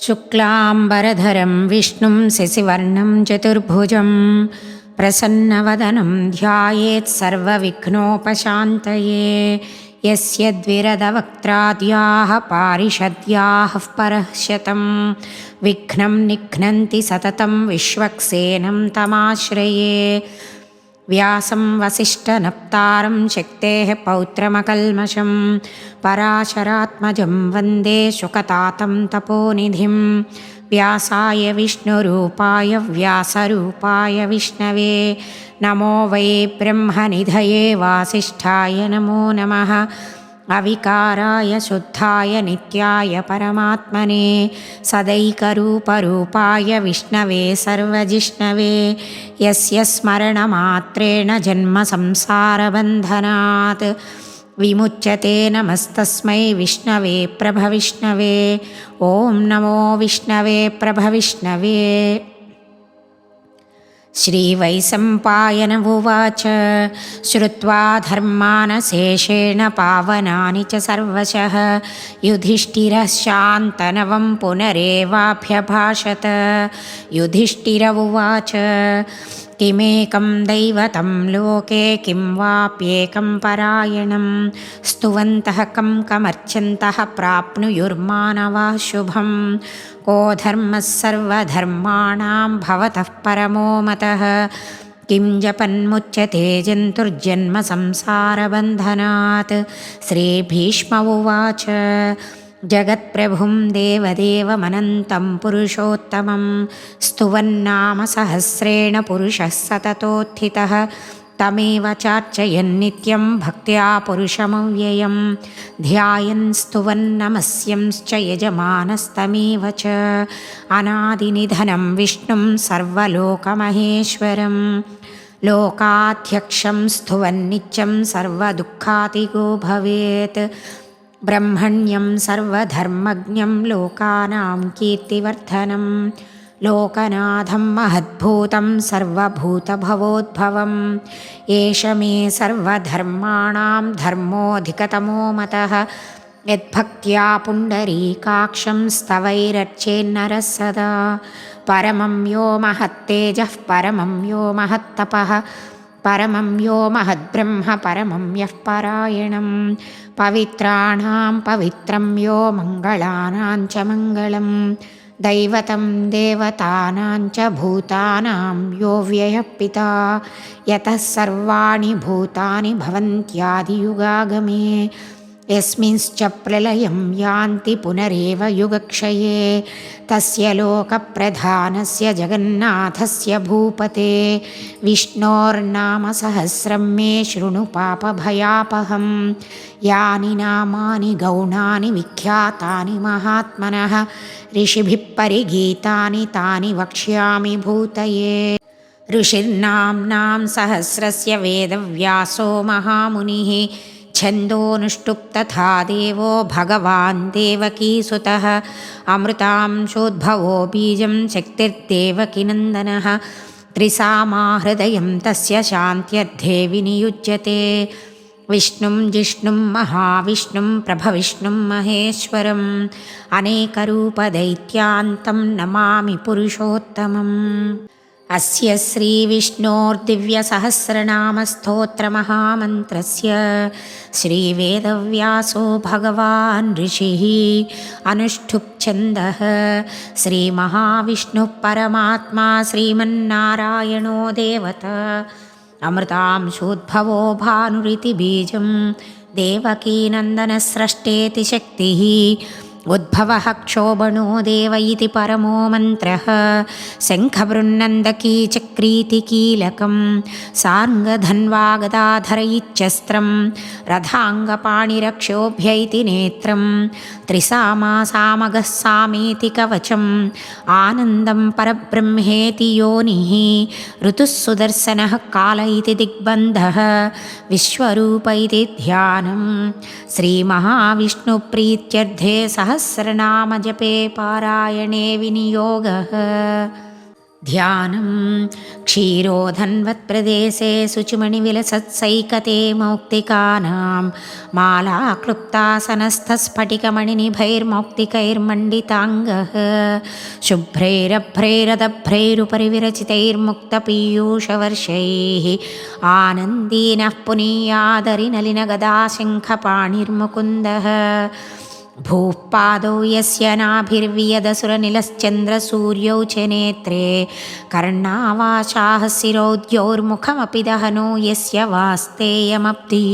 शुक्लाम्बरधरं विष्णुं शशिवर्णं चतुर्भुजं प्रसन्नवदनं ध्यायेत् सर्वविघ्नोपशान्तये। यस्य द्विरदवक्त्राद्याः पारिषद्याः परःशतं विघ्नं निघ्नन्ति सततं विश्वक्सेनं तमाश्रये। व्यासं वसिष्ठनप्तारं शक्तेः पौत्रमकल्मषं पराशरात्मजं वन्दे शुकतातं तपोनिधिं। व्यासाय विष्णुरूपाय व्यासरूपाय विष्णवे नमो वै ब्रह्मनिधये वासिष्ठाय नमो नमः। अविकाराय शुद्धाय नित्याय परमात्मने सदैकरूपरूपाय विष्णवे सर्वजिष्णवे। यस्य स्मरणमात्रेण जन्मसंसारबन्धनात् विमुच्यते नमस्तस्मै विष्णवे प्रभविष्णवे। ॐ नमो विष्णवे प्रभविष्णवे। श्रीवैशम्पायन उवाच श्रुत्वा धर्मानशेषेण पावनानि च सर्वशः युधिष्ठिरः शान्तनवं पुनरेवाभ्यभाषत। युधिष्ठिर उवाच किमेकं दैवतं लोके किं वाप्येकं परायणं स्तुवन्तः कमर्चन्तः प्राप्नुयुर्मानवाः शुभं। को धर्मः सर्वधर्माणां भवतः परमो मतः किं जपन्मुच्यते जन्तुर्जन्म संसारबन्धनात्। श्रीभीष्म उवाच जगत्प्रभुं देवदेवमनन्तं पुरुषोत्तमं स्तुवन्नाम सहस्रेण पुरुषः सततोत्थितः तमेव चार्चयन्नित्यं भक्त्या पुरुषमव्ययं ध्यायन् स्तुवन्नमस्यंश्च यजमानस्तमेव च। अनादिनिधनं विष्णुं सर्वलोकमहेश्वरं लोकाध्यक्षं स्तुवन्नित्यं सर्वदुःखातिगो भवेत्। ब्रह्मण्यं सर्वधर्मज्ञं लोकानां कीर्तिवर्धनं लोकनाथं महद्भूतं सर्वभूतभवोद्भवम् एष मे सर्वधर्माणां धर्मोऽधिकतमो मतः यद्भक्त्या पुण्डरीकाक्षं स्तवैरर्चेन्नरः सदा। परमं यो महत्तेजः परमं यो महत्तपः परमं यो महद्ब्रह्म परमं यः परायणं पवित्राणां पवित्रं यो मङ्गलानां च मङ्गलं दैवतं देवतानां च भूतानां यो व्ययः पिता यतः सर्वाणि भूतानि भवन्त्यादियुगागमे यस्मिंश्च प्रलयं यान्ति पुनरेव युगक्षये तस्य लोकप्रधानस्य जगन्नाथस्य भूपते विष्णोर्नाम सहस्रं मे शृणु पापभयापहं। यानि नामानि गौणानि विख्यातानि महात्मनः ऋषिभिः परिगीतानि तानि वक्ष्यामि भूतये। ऋषिर्नाम्नां सहस्रस्य वेदव्यासो महामुनिः छन्दोनुष्टुप् तथा देवो भगवान् देवकीसुतः अमृतांशोद्भवो बीजं शक्तिर्देवकीनन्दनः त्रिसामा हृदयं तस्य शान्त्यर्थे विनियुज्यते। विष्णुं जिष्णुं महाविष्णुं प्रभविष्णुं महेश्वरम् अनेकरूपदैत्यान्तं नमामि पुरुषोत्तमम्। अस्य श्रीविष्णोर्दिव्यसहस्रनामस्तोत्रमहामन्त्रस्य श्रीवेदव्यासो भगवान् ऋषिः अनुष्ठुप् श्रीमहाविष्णुः परमात्मा श्रीमन्नारायणो देवता अमृतांशोद्भवो भानुरिति बीजं देवकीनन्दनस्रष्टेति शक्तिः उद्भवः क्षोभणो देव इति परमो मन्त्रः शङ्खबृन्नन्दकी चक्रीति कीलकं सार्ङ्गधन्वागदाधर इत्यस्त्रं रथाङ्गपाणिरक्षोभ्य इति नेत्रं त्रिसामा सामगः सामेति कवचम् आनन्दं परब्रह्मेति योनिः ऋतुः सुदर्शनः काल इति दिग्बन्धः विश्वरूप इति ध्यानं श्रीमहाविष्णुप्रीत्यर्थे सहस्रनामजपे पारायणे विनियोगः। ध्यानं क्षीरोधन्वत्प्रदेशे शुचिमणिविलसत्सैकते मौक्तिकानां मालाक्लुप्तासनस्थस्फटिकमणिनिभैर्मौक्तिकैर्मण्डिताङ्गः शुभ्रैरभ्रैरदभ्रैरुपरि विरचितैर्मुक्तपीयूषवर्षैः आनन्दीनः पुनीयादरिनलिनगदाशङ्खपाणिर्मुकुन्दः भूः पादौ यस्य नाभिर्वियदसुरनिलश्चन्द्रसूर्यौ च नेत्रे कर्णावाशाः शिरोद्यौर्मुखमपि दहनो यस्य वास्तेयमब्धिः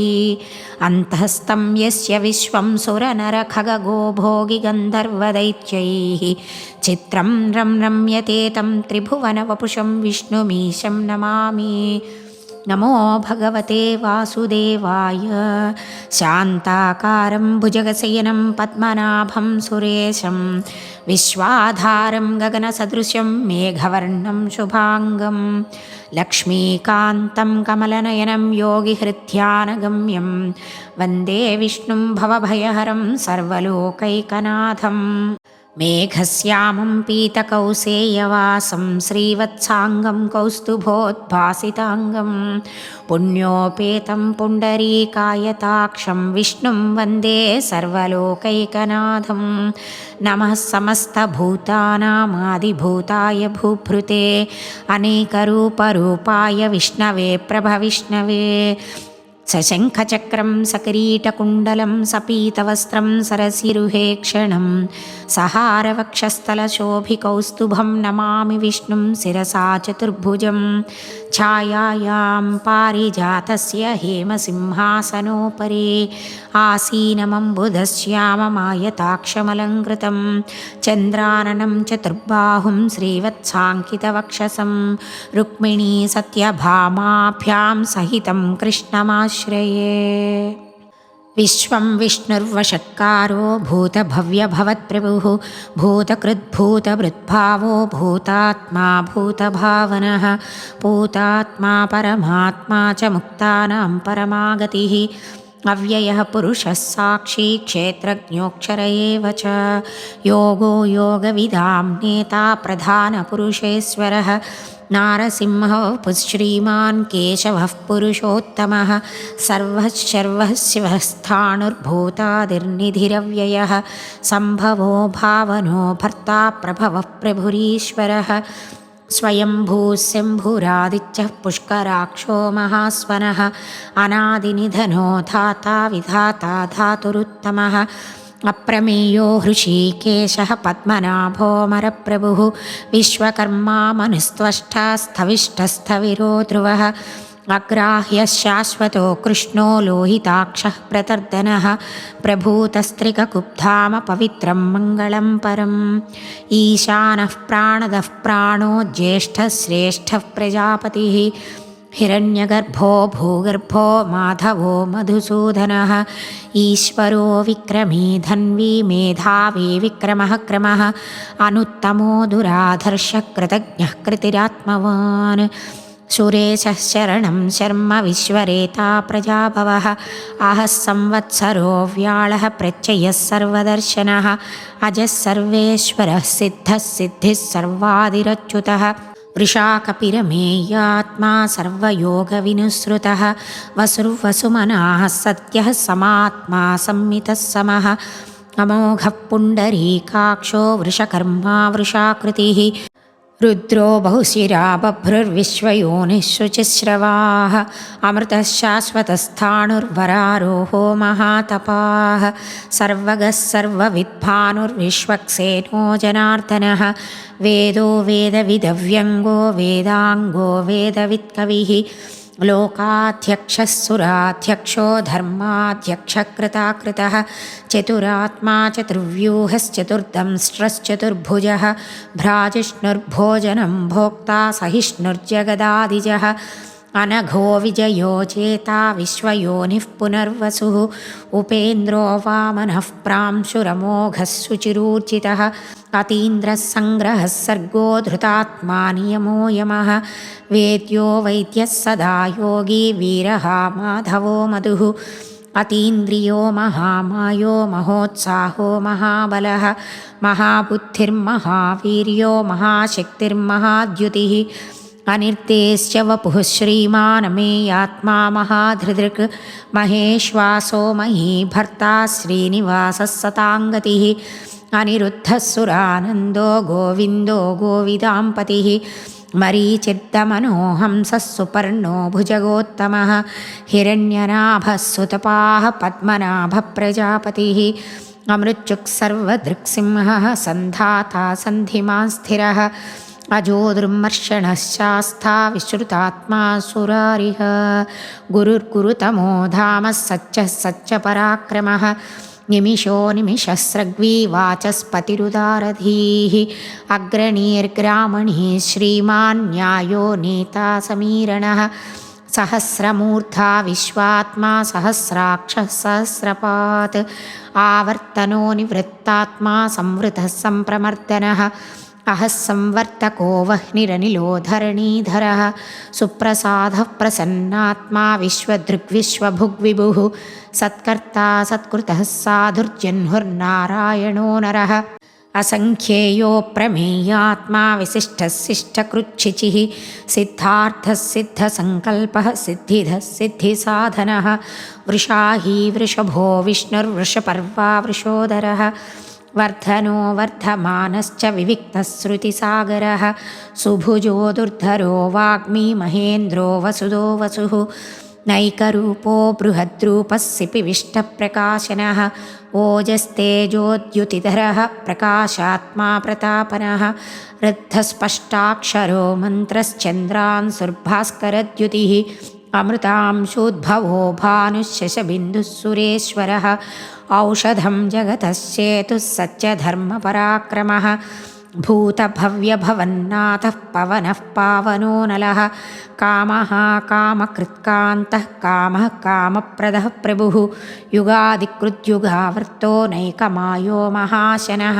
अन्तःस्थं यस्य विश्वं सुरनरखगो भोगिगन्धर्वदैत्यैः चित्रं रम्यते तं त्रिभुवनवपुषं विष्णुमीशं नमामि। नमो भगवते वासुदेवाय। शान्ताकारं भुजगशयनं पद्मनाभं सुरेशं विश्वाधारं गगनसदृशं मेघवर्णं शुभाङ्गं लक्ष्मीकान्तं कमलनयनं योगिहृद्यानगम्यं वन्दे विष्णुं भवभयहरं सर्वलोकैकनाथम्। मेघश्यामं पीतकौसेयवासं श्रीवत्साङ्गं कौस्तुभोद्भासिताङ्गं पुण्योपेतं पुण्डरीकायताक्षं विष्णुं वन्दे सर्वलोकैकनाथं। नमः समस्तभूतानामादिभूताय भूभृते अनेकरूपरूपाय विष्णवे प्रभविष्णवे सशङ्खचक्रं सकिरीटकुण्डलं सपीतवस्त्रं सरसिरुहेक्षणं सहारवक्षस्थलशोभिकौस्तुभं नमामि विष्णुं शिरसा चतुर्भुजं छायायां पारिजातस्य हेमसिंहासनोपरि आसीनमम्बुधश्याममायताक्षमलङ्कृतं चन्द्राननं चतुर्बाहुं श्रीवत्साङ्कितवक्षसं रुक्मिणी सत्यभामाभ्यां सहितं कृष्णमाश्रये। विश्वं विष्णुर्वषट्कारो भूतभव्यभवत्प्रभुः भूतकृद्भूतभृद्भावो भूतात्मा भूतभावनः पूतात्मा परमात्मा च मुक्तानां परमागतिः अव्ययः पुरुषः साक्षी क्षेत्रज्ञोऽक्षर एव च योगो योगविदां नेता प्रधानपुरुषेश्वरः नारसिंहः श्रीमान् केशवः पुरुषोत्तमः सर्वः शर्वः शिवः स्थाणुर्भूतादिर्निधिरव्ययः सम्भवो भावनो भर्ता प्रभवः प्रभुरीश्वरः स्वयंभूः शम्भुरादित्यः पुष्कराक्षो महास्वनः अनादिनिधनो धाता विधाता धातुरुत्तमः अप्रमेयो हृषीकेशः पद्मनाभोऽमरप्रभुः विश्वकर्मा मनुस्त्वष्टा स्थविष्ठस्थविरो ध्रुवः अग्राह्यः शाश्वतो कृष्णो लोहिताक्षः प्रतर्दनः प्रभूतस्त्रिककुब्धाम पवित्रं मङ्गलं परम् ईशानः प्राणदः प्राणो ज्येष्ठः श्रेष्ठः प्रजापतिः हिरण्यगर्भो भूगर्भो माधवो मधुसूदनः ईश्वरो विक्रमी धन्वी मेधावी विक्रमः क्रमः अनुत्तमो दुराधर्षः कृतज्ञः कृतिरात्मवान् सुरेशः शरणं शर्म विश्वरेता प्रजाभवः आहः संवत्सरो व्याळः प्रत्ययः सर्वदर्शनः अजः सर्वेश्वरः सिद्धः सिद्धिः सर्वादिरच्युतः वृषाकपिरमेयात्मा सर्वयोगविनुसृतः वसुर्वसुमनाः सत्यः समात्मा संमितः समः अमोघः पुण्डरीकाक्षो वृषकर्मा वृषाकृतिः रुद्रो बहुशिरा बभ्रुर्विश्वयोनिः शुचिश्रवाः अमृतः शाश्वतस्थाणुर्वरारोहो महातपाः सर्वगः सर्वविद्भानुर्विश्वक्सेनो जनार्दनः वेदो वेदविदव्यङ्गो वेदाङ्गो वेदवित्कविः लोकाध्यक्षः सुराध्यक्षो धर्माध्यक्षकृताकृतः चतुरात्मा चतुर्व्यूहश्चतुर्दंष्ट्रश्चतुर्भुजः भ्राजिष्णुर्भोजनं भोक्ता सहिष्णुर्जगदादिजः अनघो विजयो चेता विश्वयोनिः पुनर्वसुः उपेन्द्रो वामनः प्रांशुरमोघः शुचिरूर्जितः अतीन्द्रः सङ्ग्रहः सर्गो धृतात्मा नियमो यमः वेद्यो वैद्यः सदा योगी वीरः माधवो मधुः अतीन्द्रियो महामायो महोत्साहो महाबलः महाबुद्धिर्महावीर्यो महाशक्तिर्महाद्युतिः अनिर्देश्य वपुः श्रीमानमेयात्मा महाधृदृक् महेश्वासो महीभर्ता श्रीनिवासः सताङ्गतिः अनिरुद्धः सुरानन्दो गोविन्दो गोविदाम्पतिः मरीचिर्दमनोहंसः सुपर्णो भुजगोत्तमः हिरण्यनाभः सुतपाः पद्मनाभः प्रजापतिः अमृत्युक् सर्वदृक्सिंहः सन्धाता सन्धिमान् स्थिरः अजो दुर्मर्षणः शास्ता विश्रुतात्मा सुरारिः गुरुर्गुरुतमो धामः सच्चः सच्चपराक्रमः निमिषो निमिषस्रग्वी वाचस्पतिरुदारधीः अग्रणीर्ग्रामणीः श्रीमान् न्यायो नेता समीरणः सहस्रमूर्धा विश्वात्मा सहस्राक्षः सहस्रपात् आवर्तनो निवृत्तात्मा संवृतः सम्प्रमर्दनः अहः संवर्तको वह्निरनिलो धरणीधरः सुप्रसादः प्रसन्नात्मा विश्वदृग्विश्वभुग्विभुः सत्कर्ता सत्कृतः साधुर्जह्नुर्नारायणो नरः असङ्ख्येयो प्रमेयात्मा विशिष्टः शिष्टकृच्छिचिः सिद्धार्थः सिद्धसङ्कल्पः सिद्धिदः सिद्धिसाधनः वृषाही वृषभो विष्णुर्वृषपर्वा वृषोदरः वर्धनो वर्धमानश्च विविक्तः श्रुतिसागरः सुभुजो दुर्धरो वाग्मी महेन्द्रो वसुदो वसुः नैकरूपो बृहद्रूपः सिपिविष्टप्रकाशनः ओजस्तेजोद्युतिधरः प्रकाशात्मा प्रतापनः ऋद्धस्पष्टाक्षरो मन्त्रश्चन्द्रांशुर्भास्करद्युतिः अमृतांशोद्भवो भानुशशबिन्दुः सुरेश्वरः औषधं जगतः सेतुः सत्यधर्मपराक्रमः भूतभव्यभवन्नाथः पवनः पावनो नलः कामः कामकृत्कान्तः कामः कामप्रदः प्रभुः युगादिकृद्युगावर्तो नैकमायो महाशनः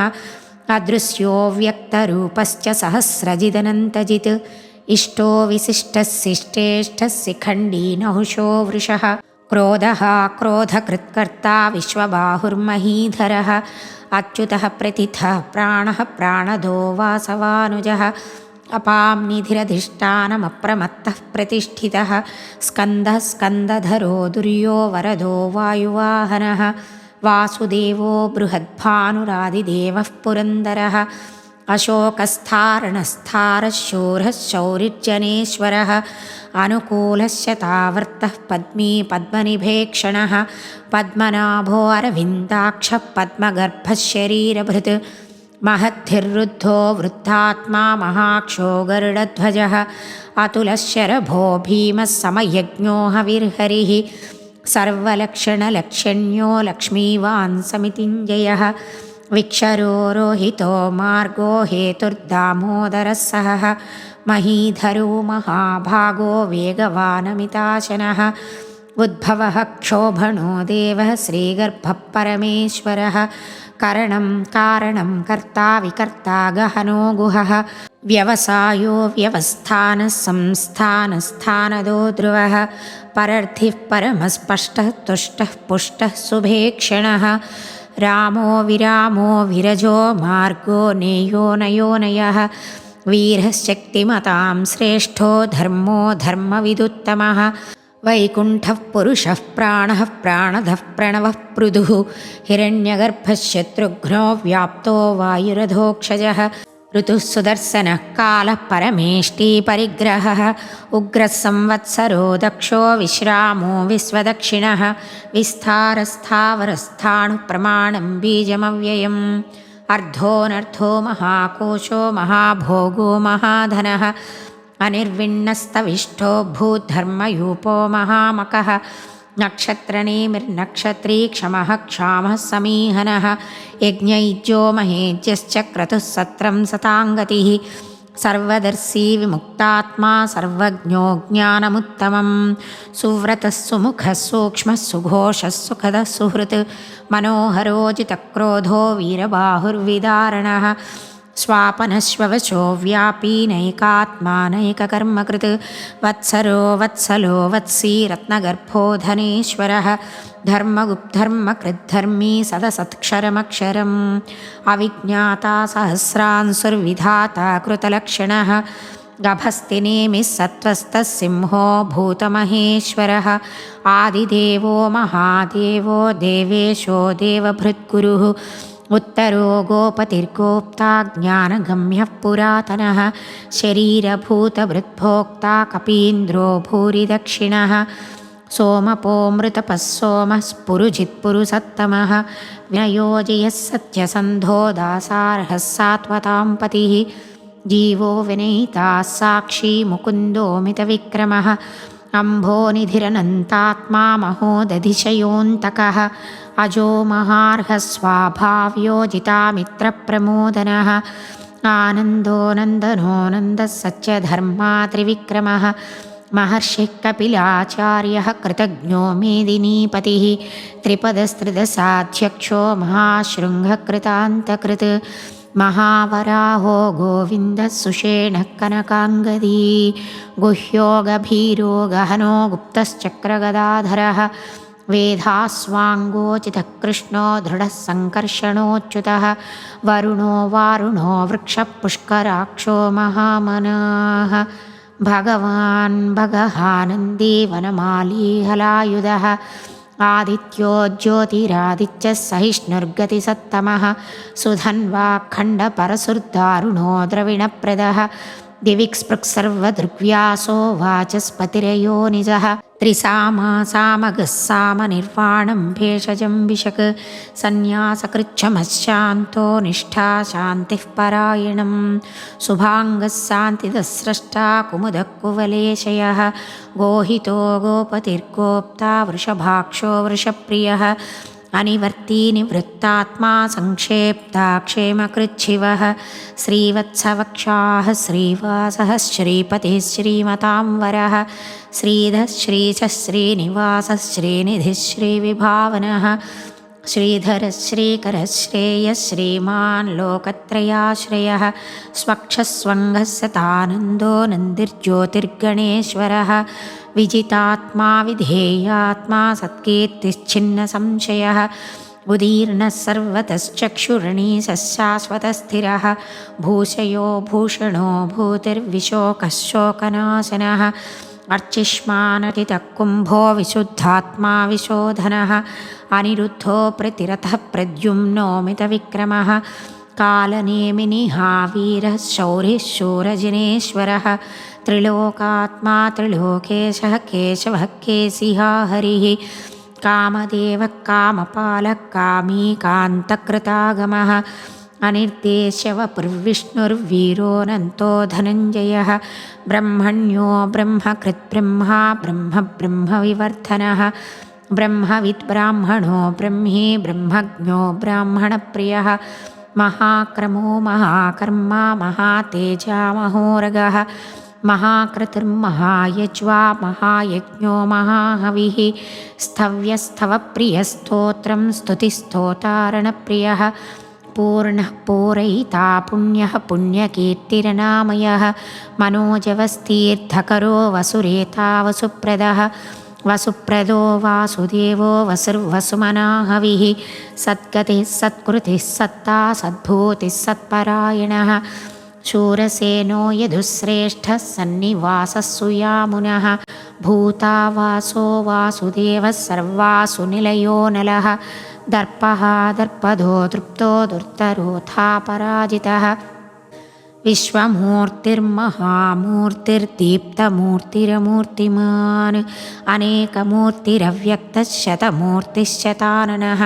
अदृश्यो व्यक्तरूपश्च सहस्रजिदनन्तजित् इष्टो विशिष्टः शिष्टेष्ठः शिखण्डी नहुषो वृषः क्रोधः क्रोधकृत्कर्ता विश्वबाहुर्महीधरः अच्युतः प्रतिथः प्राणः प्राणदो वासवानुजः अपां निधिरधिष्ठानमप्रमत्तः प्रतिष्ठितः स्कन्दः स्कन्दधरो दुर्यो वरदो वायुवाहनः वासुदेवो बृहद्भानुरादिदेवः पुरन्दरः अशोकस्थारणस्थारः शूरः शौरिर्जनेश्वरः अनुकूलः शतावर्तः पद्मी पद्मनिभेक्षणः पद्मनाभो अरविन्दाक्षः पद्मगर्भः शरीरभृत् महद्धिर्रुद्धो वृद्धात्मा महाक्षो गरुडध्वजः अतुलः शरभो भीमः समयज्ञो हविर्हरिः सर्वलक्षणलक्षण्यो लक्ष्मीवान् समितिञ्जयः विक्षरो रोहितो मार्गो हेतुर्दामोदरः सहः महीधरो महाभागो वेगवानमिताशनः उद्भवः क्षोभणो देवः श्रीगर्भः परमेश्वरः करणं कारणं कर्ता विकर्ता गहनो गुहः व्यवसायो व्यवस्थानः संस्थानस्थानदो ध्रुवः परर्थिः परमस्पष्टः तुष्टः पुष्टः शुभेक्षणः रामो विरामो विरजो मार्गो नेयो नयोनयः वीरः शक्तिमतां श्रेष्ठो धर्मो धर्मविदुत्तमः वैकुण्ठः पुरुषः प्राणः प्राणदः प्रणवः पृथुः हिरण्यगर्भः शत्रुघ्नो व्याप्तो वायुरधोक्षजः ऋतुः सुदर्शनः कालः परमेष्टि परिग्रहः उग्रः संवत्सरो दक्षो विश्रामो विश्वदक्षिणः विस्तारस्थावरस्थाणुः प्रमाणं बीजमव्ययम् अर्धोऽनर्धो महाकोशो महाभोगो महाधनः अनिर्विण्णस्तविष्ठो भूधर्मयूपो महामकः नक्षत्रनेमिर्नक्षत्री क्षमः क्षामः समीहनः यज्ञैज्यो महेज्यश्च क्रतुः सत्रं सताङ्गतिः सर्वदर्शी विमुक्तात्मा सर्वज्ञो ज्ञानमुत्तमं सुव्रतः सुमुखः सूक्ष्मः सुघोषः सुखदः सुहृत् मनोहरो जितक्रोधो वीरबाहुर्विदारणः स्वापनश्ववशो व्यापी नैकात्मा नैककर्मकृत् वत्सरो वत्सलो वत्सी रत्नगर्भो धनेश्वरः धर्मगुप्धर्मकृद्धर्मी सदसत्क्षरमक्षरम् अविज्ञाता सहस्रांसुर्विधाता कृतलक्षणः गभस्तिनेमिः सत्त्वस्तः सिंहो भूतमहेश्वरः आदिदेवो महादेवो देवेशो देवभृद्गुरुः उत्तरो गोपतिर्गोप्ता ज्ञानगम्यः पुरातनः शरीरभूतभृद्भोक्ता कपीन्द्रो भूरिदक्षिणः सोमपोऽमृतपः सोमः स्पुरुजित्पुरुसत्तमः विनयोजयः सत्यसन्धो दासार्हः सात्वतां पतिः जीवो विनयिता साक्षी मुकुन्दो मितविक्रमः अम्भोनिधिरनन्तात्मा महोदधिशयोऽन्तकः अजो महार्हः स्वाभाव्यो जितामित्रप्रमोदनः आनन्दो नन्दनो नन्दः सत्यधर्मा त्रिविक्रमः महर्षिः कपिलाचार्यः कृतज्ञो मेदिनीपतिः त्रिपदस्त्रिदशाध्यक्षो महाशृङ्गकृतान्तकृत् महावराहो गोविन्दः सुषेणः कनकाङ्गदी गुह्यो गभीरो गहनो गुप्तश्चक्रगदाधरः वेधास्वाङ्गोचितः कृष्णो दृढः सङ्कर्षणोच्युतः वरुणो वारुणो वृक्षः पुष्कराक्षो महामनाः भगवान् भगहानन्दी वनमाली हलायुधः आदित्यो ज्योतिरादित्यः सहिष्णुर्गतिसत्तमः सुधन्वा खण्डपरशुर्दारुणो द्रविणप्रदः दिविक्स्पृक्सर्वदृग्व्यासो वाचस्पतिरयो निजः त्रिसामा सामगः सामनिर्वाणं भेषजं विशक् सन्न्यासकृच्छमशान्तो निष्ठा शान्तिः परायणं शुभाङ्गः शान्तिदः स्रष्टा कुमुदः कुवलेशयः गोहितो गोपतिर्गोप्ता वृषभाक्षो वृषप्रियः अनिवर्ती निवृत्तात्मा संक्षेप्ता क्षेमकृच्छिवः श्रीवत्सवक्षाः श्रीवासः श्रीपतिः श्रीमतां वरः श्रीधः श्रीशः श्रीनिवासः श्रीनिधिः श्रीविभावनः श्रीधरः श्रीकरः श्रेयः श्रीमान् लोकत्रयाश्रयः स्वक्षस्वङ्गः सतानन्दो नन्दिर्ज्योतिर्गणेश्वरः विजितात्मा विधेयात्मा सत्कीर्तिश्छिन्नसंशयः उदीर्णः सर्वतश्चक्षुर्णीशः शाश्वतस्थिरः भूषयो भूषणो भूतिर्विशोकः शोकनाशनः अर्चिष्मानतितः कुम्भो विशुद्धात्मा विशोधनः अनिरुद्धो प्रतिरथः प्रद्युम्नो मितविक्रमः कालनेमिनिहा वीरः शौरिः शूरजिनेश्वरः त्रिलोकात्मा त्रिलोकेशः केशवः केशिहा हरिः कामदेवः कामपालः कामी कान्तकृतागमः अनिर्देश्यवपुर्विष्णुर्वीरोऽनन्तो धनञ्जयः ब्रह्मण्यो ब्रह्मकृद्ब्रह्मा ब्रह्मविवर्धनः ब्रह्मविद्ब्राह्मणो ब्रह्मी ब्रह्मज्ञो ब्राह्मणप्रियः महाक्रमो महाकर्मा महातेजा महोरगः महाक्रतुर्महायज्वा महायज्ञो महाहविः स्तव्यस्तवप्रियस्तोत्रं स्तुतिस्तोतारणप्रियः पूर्णः पूरयिता पुण्यः पुण्यकीर्तिरनामयः मनोजवस्तीर्थकरो वसुरेता वसुप्रदः वसुप्रदो वासुदेवो वसुर्वसुमनाहविः सद्गतिः सत्कृतिः सत्ता सद्भूतिः सत्परायणः शूरसेनो यदुश्रेष्ठः सन्निवासः सुयामुनः भूता वासो वासुदेवः सर्वासु निलयो नलः दर्पः दर्पदो तृप्तो दुर्तरोथा पराजितः विश्वमूर्तिर्महामूर्तिर्दीप्तमूर्तिरमूर्तिमान् अनेकमूर्तिरव्यक्तः शतमूर्तिश्शताननः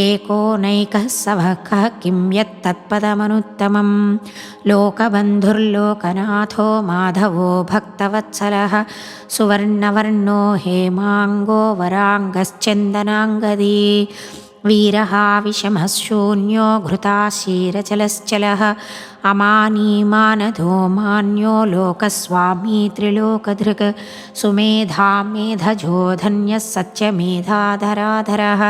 एको नैकः सभकः किं यत्तत्पदमनुत्तमं लोकबन्धुर्लोकनाथो माधवो भक्तवत्सलः सुवर्णवर्णो हेमाङ्गो वराङ्गश्चन्दनाङ्गदी वीरः विषमः शून्यो घृताशीरचलश्चलः अमानीमानदो मान्यो लोकस्वामी त्रिलोकधृक् सुमेधा मेधजो धन्यः सत्यमेधाधराधरः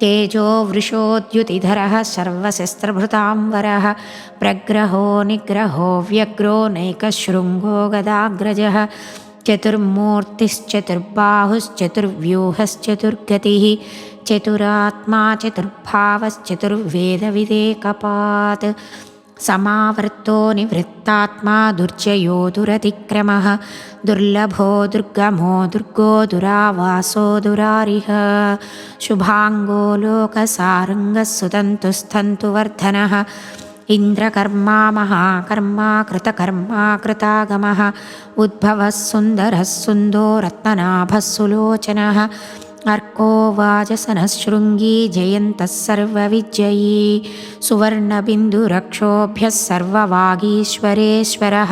तेजो वृषोद्युतिधरः सर्वशस्त्रभृताम्बरः प्रग्रहो निग्रहो व्यग्रो नैकशृङ्गो गदाग्रजः चतुर्मूर्तिश्चतुर्बाहुश्चतुर्व्यूहश्चतुर्गतिः चतुरात्मा चतुर्भावश्चतुर्वेदविदेकपात् समावर्तो निवृत्तात्मा दुर्जयो दुरतिक्रमः दुर्लभो दुर्गमो दुर्गो दुरावासो दुरारिः शुभाङ्गो लोकसारङ्गः सुतन्तुस्तन्तुवर्धनः इन्द्रकर्मा महाकर्मा कृतकर्मा कृतागमः उद्भवः सुन्दरः सुन्दो रत्ननाभः सुलोचनः अर्को वाजसनः शृङ्गी जयन्तः सर्वविजयी सुवर्णबिन्दुरक्षोभ्यः सर्ववागीश्वरेश्वरः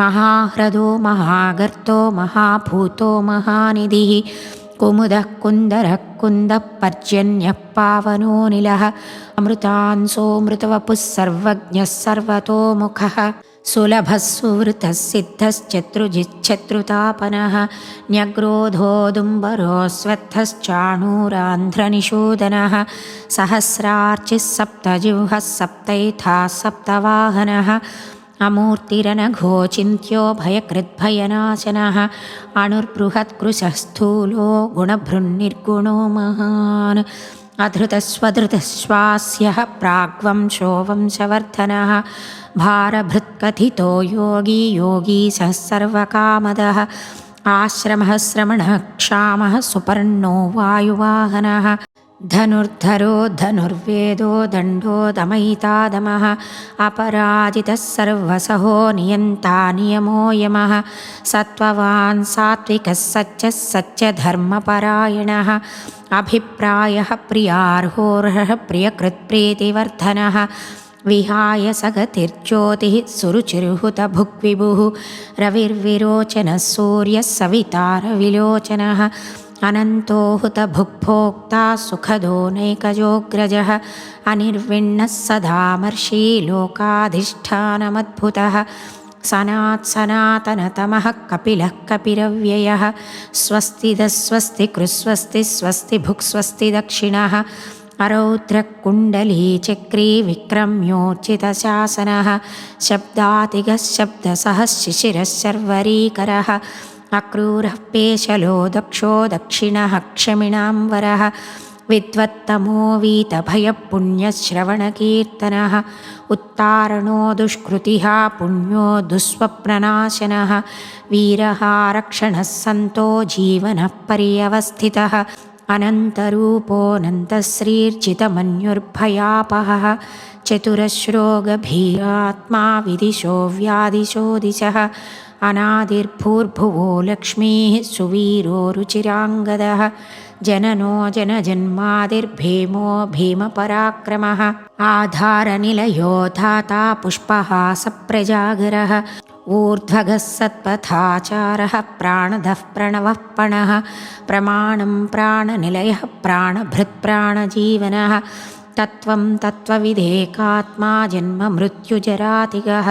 महाह्रदो महागर्तो महाभूतो महानिधिः कुमुदः कुन्दरः कुन्दः पर्जन्यः पावनोऽनिलः अमृतांसोऽमृतवपुः सर्वज्ञः सर्वतोमुखः सुलभः सुवृतः सिद्धश्चत्रुजिच्छत्रुतापनः न्यग्रोधोदुम्बरो स्वत्थश्चाणूरान्ध्रनिषूदनः सहस्रार्चिः सप्तजिह्वः सप्तैथाः सप्तवाहनः अमूर्तिरनघोचिन्त्यो भयकृद्भयनाशनः अणुर्बृहत्कृशः स्थूलो गुणभृन्निर्गुणो महान् अधृतस्वधृतश्वास्यः प्राग्वंशो वंशवर्धनः भारभृत्कथितो योगी योगी सः सर्वकामदः आश्रमः श्रमणः क्षामः सुपर्णो वायुवाहनः धनुर्धरो धनुर्वेदो दण्डो दमयिता दमः अपराजितः सर्वसहो नियन्ता नियमो यमः सत्त्ववान् सात्विकः सच्चः सच्चधर्मपरायणः अभिप्रायः प्रियार्होर्हः प्रियकृत्प्रीतिवर्धनः विहाय सगतिर्ज्योतिः सुरुचिर्हुतभुग्विभुः रविर्विरोचनः सूर्यः सवितारविलोचनः अनन्तो हुतभुग्भोक्ता सुखदो नैकजोऽग्रजः अनिर्विण्णः सदामर्षी लोकाधिष्ठानमद्भुतः सनात्सनातनतमः कपिलः कपिरव्ययः स्वस्तिदः स्वस्ति कृस्वस्ति स्वस्ति भुक्स्वस्ति दक्षिणः अरौद्रकुण्डलीचक्री विक्रम्योचितशासनः शब्दातिगः शब्दसः शिशिरः शर्वरीकरः अक्रूरः पेशलो दक्षो दक्षिणः क्षमिणाम्बरः विद्वत्तमो वीतभयपुण्यश्रवणकीर्तनः उत्तारणो दुष्कृतिः पुण्यो दुःस्वप्ननाशनः वीरः रक्षणः सन्तो जीवनः पर्यवस्थितः अनन्तरूपोऽनन्तश्रीर्जितमन्युर्भयापहः चतुरश्रोगभीरात्मा विदिशो व्यादिशो दिशः अनादिर्भूर्भुवो लक्ष्मीः सुवीरो रुचिराङ्गदः जननो जनजन्मादिर्भीमो भीमपराक्रमः आधारनिलयो धाता पुष्पहासप्रजागरः ऊर्ध्वगः सत्पथाचारः प्राणदः प्रणवः पणः प्रमाणं प्राणनिलयः प्राणभृत्प्राणजीवनः तत्त्वं तत्त्वविदेकात्मा जन्ममृत्युजरातिगः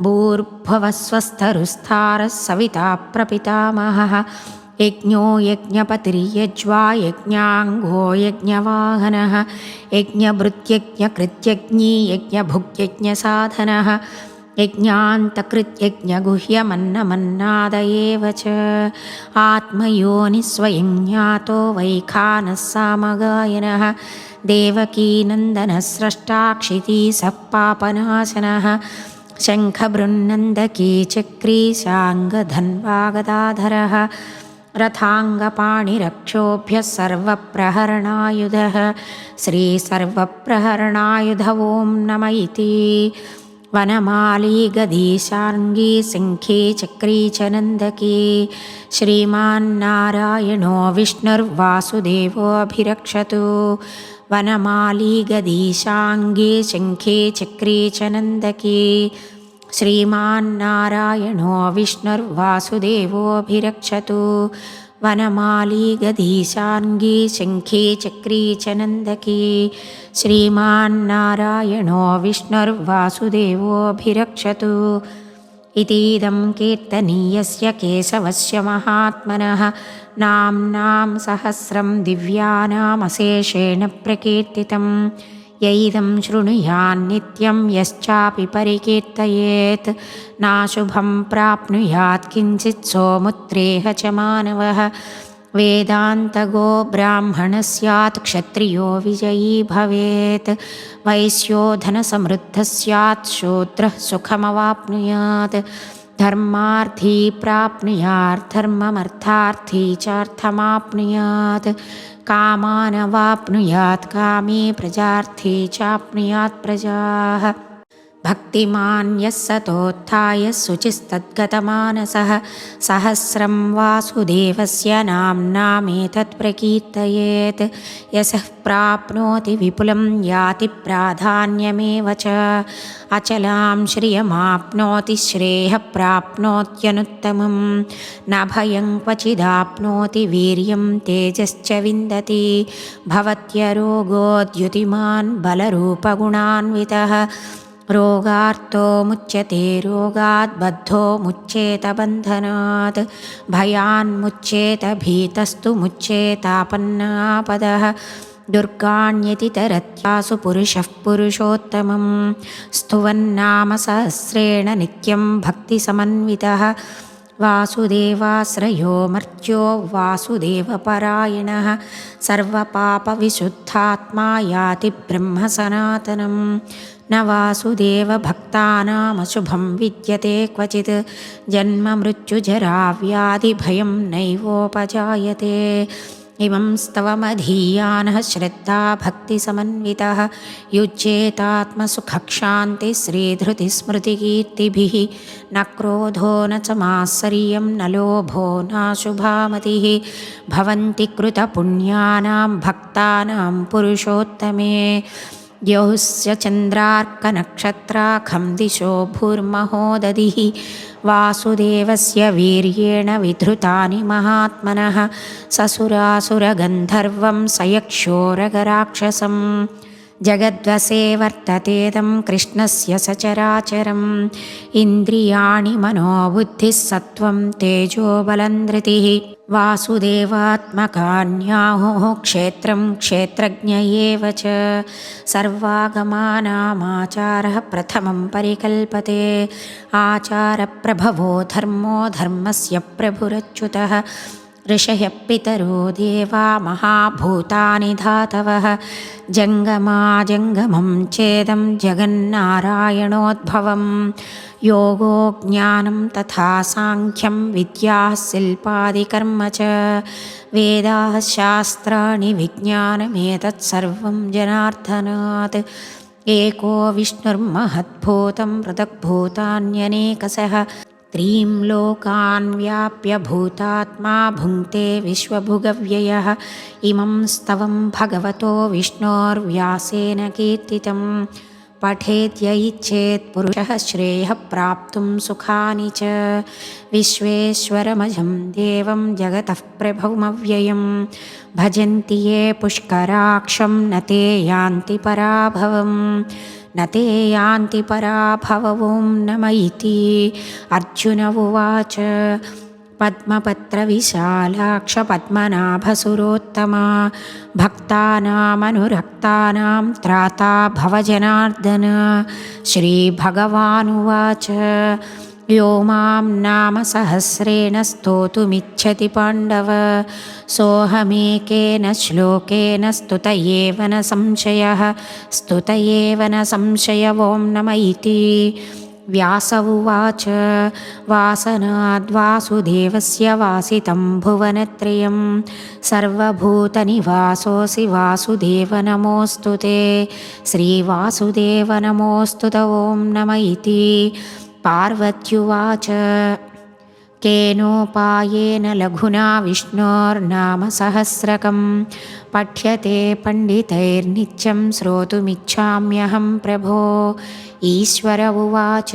भूर्भुवस्वस्थरुस्तारः सविता प्रपितामहः यज्ञो यज्ञपतिर्यज्वा यज्ञाङ्गो यज्ञवाहनः यज्ञभृत्यज्ञकृत्यज्ञी यज्ञभुग्यज्ञसाधनः यज्ञान्तकृत्यज्ञगुह्यमन्नमन्नादयेव च आत्मयोनिस्वयं ज्ञातो वैखानः सामगायनः देवकीनन्दनः स्रष्टा क्षितीसः पापनाशनः शङ्खबृन्नन्दकी चक्री शाङ्गधन्वागदाधरः रथाङ्गपाणिरक्षोभ्यः सर्वप्रहरणायुधः श्रीसर्वप्रहरणायुध ॐ नम इति वनमाली गदीशार्ङ्गी सिंही चक्री च नन्दकी श्रीमान्नारायणो विष्णुर्वासुदेवोऽभिरक्षतु वनमाली गदीशाङ्गी सिंही चक्री च नन्दकी श्रीमान्नारायणो विष्णुर्वासुदेवोऽभिरक्षतु वनमाली गदीशार्ङ्गी सिंही चक्री च नन्दकी श्रीमान्नारायणो विष्णुर्वासुदेवोऽभिरक्षतु इतीदं कीर्तनीयस्य केशवस्य महात्मनः नाम्नां सहस्रं दिव्यानामशेषेण प्रकीर्तितं यैदं शृणुयान्नित्यं यश्चापि परिकीर्तयेत् नाशुभं प्राप्नुयात् किञ्चित् सोमुत्रेह च मानवः वेदान्तगो ब्राह्मणः स्यात् क्षत्रियो विजयी भवेत् वैश्यो धनसमृद्धः स्यात् शूद्रः सुखमवाप्नुयात् धर्मार्थी प्राप्नुयाद्धर्ममर्थार्थी चार्थमाप्नुयात् कामानवाप्नुयात् कामी प्रजार्थी चाप्नुयात् प्रजाः भक्तिमान् यः सतोत्थाय शुचिस्तद्गतमानसः सहस्रं वासुदेवस्य नाम्नामेतत् प्रकीर्तयेत् यशः प्राप्नोति विपुलं याति प्राधान्यमेव च अचलां श्रियमाप्नोति श्रेयः प्राप्नोत्यनुत्तमं न भयं क्वचिदाप्नोति वीर्यं तेजश्च विन्दति भवत्यरोगोद्युतिमान् बलरूपगुणान्वितः रोगार्तो मुच्यते रोगात् बद्धो मुच्येत बन्धनात् भयान्मुच्येत भीतस्तु मुच्येतापन्नापदः दुर्गाण्यति तरत्यासु पुरुषः पुरुषोत्तमं स्तुवन्नाम सहस्रेण नित्यं भक्तिसमन्वितः वासुदेवाश्रयो मर्त्यो वासुदेवपरायणः सर्वपापविशुद्धात्मा याति ब्रह्मसनातनं न वासुदेवभक्तानामशुभं विद्यते क्वचित् जन्ममृत्युजराव्याधिभयं नैवोपजायते इमं स्तवमधीयानः श्रद्धाभक्तिसमन्वितः युज्येतात्मसुखक्षान्तिश्रीधृतिस्मृतिकीर्तिभिः न क्रोधो न च मात्सर्यं न लोभो नाशुभामतिः भवन्ति कृतपुण्यानां भक्तानां पुरुषोत्तमे द्यौस्य चन्द्रार्कनक्षत्राखं दिशो भूर्महोदधिः वासुदेवस्य वीर्येण विधृतानि महात्मनः ससुरासुरगन्धर्वं सयक्षोरगराक्षसं जगद्वसे वर्ततेदं कृष्णस्य सचराचरम् इन्द्रियाणि मनोबुद्धिः सत्त्वं तेजोबलं धृतिः वासुदेवात्मकान्याहुः क्षेत्रं क्षेत्रज्ञ एव च सर्वागमानामाचारः प्रथमं परिकल्पते आचारप्रभवो धर्मो धर्मस्य प्रभुरच्युतः ऋषयः पितरो देवा महाभूतानि धातवः जङ्गमाजङ्गमं चेदं जगन्नारायणोद्भवं योगो ज्ञानं तथा साङ्ख्यं विद्याः शिल्पादिकर्म च वेदाः शास्त्राणि विज्ञानमेतत्सर्वं जनार्दनात् एको विष्णुर्महद्भूतं पृथग्भूतान्यनेकशः त्रीं लोकान् व्याप्य भूतात्मा भुङ्क्ते विश्वभुगव्ययः इमं स्तवं भगवतो विष्णोर्व्यासेन कीर्तितं पठेद्य इच्छेत् पुरुषः श्रेयः प्राप्तुं सुखानि च विश्वेश्वरमजं देवं जगतः प्रभवमव्ययं भजन्ति ये पुष्कराक्षं न ते यान्ति पराभवम् न ते यान्ति पराभवं नम इति अर्जुन उवाच पद्मपत्रविशालाक्ष पद्मनाभसुरोत्तमा भक्तानामनुरक्तानां त्राता भवजनार्दन श्रीभगवानुवाच यो मां नाम सहस्रेण स्तोतुमिच्छति पाण्डव सोऽहमेकेन श्लोकेन स्तुत एव न संशयः स्तुत एव न संशय ॐ नम इति व्यास उवाच वासनाद्वासुदेवस्य वासितं भुवनत्रयं सर्वभूतनिवासोऽसि वासुदेव नमोऽस्तु ते श्रीवासुदेव नमोऽस्तु ॐ नम इति पार्वत्युवाच केनोपायेन लघुना विष्णोर्नाम सहस्रकं पठ्यते पण्डितैर्नित्यं श्रोतुमिच्छाम्यहं प्रभो ईश्वर उवाच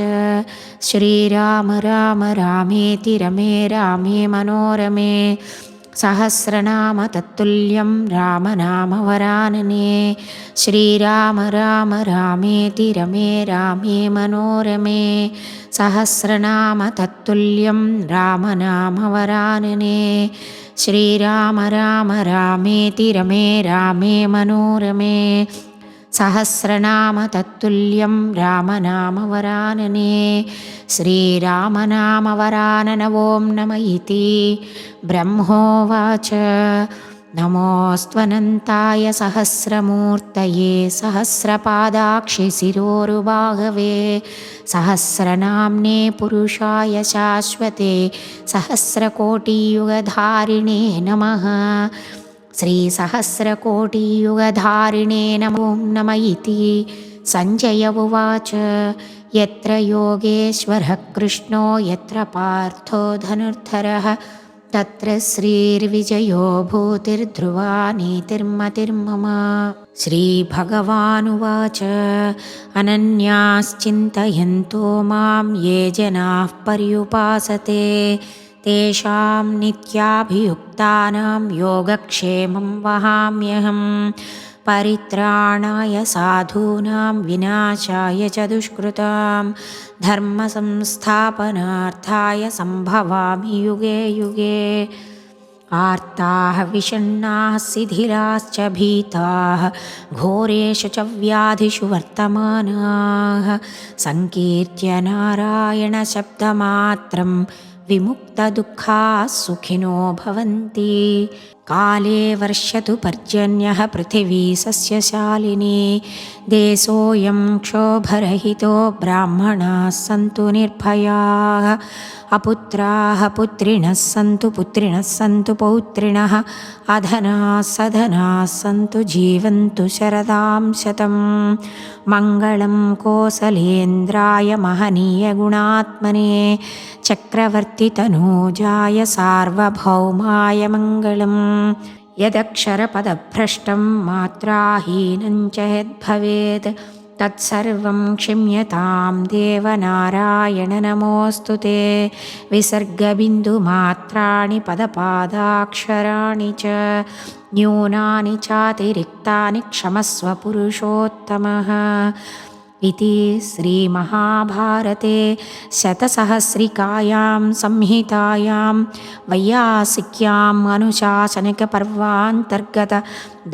श्रीराम राम रामेति रमे रामे मनोरमे सहस्रनाम तत्तुल्यं रामनामवरानने श्रीराम राम रामेति रमे रामे मनोरमे सहस्रनाम तत्तुल्यं रामनामवरानने श्रीराम राम रामेति रमे रामे मनोरमे सहस्रनाम तत्तुल्यं रामनामवरानने श्रीरामनामवरानन ॐ नम इति ब्रह्मोवाच नमोऽस्त्वनन्ताय सहस्रमूर्तये सहस्रपादाक्षि शिरोरुबाहवे सहस्रनाम्ने पुरुषाय शाश्वते सहस्रकोटियुगधारिणे नमः श्रीसहस्रकोटियुगधारिणे नमो नम इति सञ्जय उवाच यत्र योगेश्वरः कृष्णो यत्र पार्थो धनुर्धरः तत्र श्रीर्विजयो भूतिर्ध्रुवा नीतिर्मतिर्मम श्रीभगवानुवाच अनन्याश्चिन्तयन्तो मां ये जनाः पर्युपासते तेषां नित्याभियुक्तानां योगक्षेमं वहाम्यहं परित्राणाय साधूनां विनाशाय च दुष्कृतां धर्मसंस्थापनार्थाय सम्भवामि युगे युगे आर्ताः विषण्णाः शिथिलाश्च भीताः घोरेषु च व्याधिषु वर्तमानाः संकीर्त्य नारायणशब्दमात्रं विमुक्तदुःखाः सुखिनो भवन्ति काले वर्षतु पर्जन्यः पृथिवी सस्यशालिनी देशोऽयं क्षोभरहितो ब्राह्मणाः सन्तु निर्भयाः अपुत्राः पुत्रिणः सन्तु पुत्रिणः सन्तु पौत्रिणः अधनाः सधनाः सन्तु जीवन्तु शरदां शतं मङ्गलं कोसलेन्द्राय महनीयगुणात्मने चक्रवर्तितनूजाय सार्वभौमाय मङ्गलम् यदक्षरपदभ्रष्टं मात्राहीनं च यद्भवेत् तत्सर्वं क्षम्यतां देवनारायण नमोऽस्तु ते विसर्गबिन्दुमात्राणि पदपादाक्षराणि च न्यूनानि चातिरिक्तानि क्षमस्व पुरुषोत्तमः इति श्रीमहाभारते शतसहस्रिकायां संहितायां वैयासिक्याम् अनुशासनिकपर्वान्तर्गत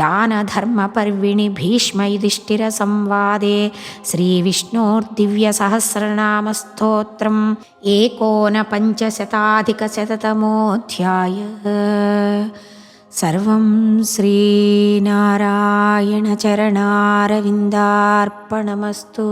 दानधर्मपर्विणि भीष्मयुधिष्ठिरसंवादे श्रीविष्णोर्दिव्यसहस्रनामस्तोत्रम् 1,950-तमोऽध्यायः। सर्वं श्रीनारायणचरणारविन्दार्पणमस्तु।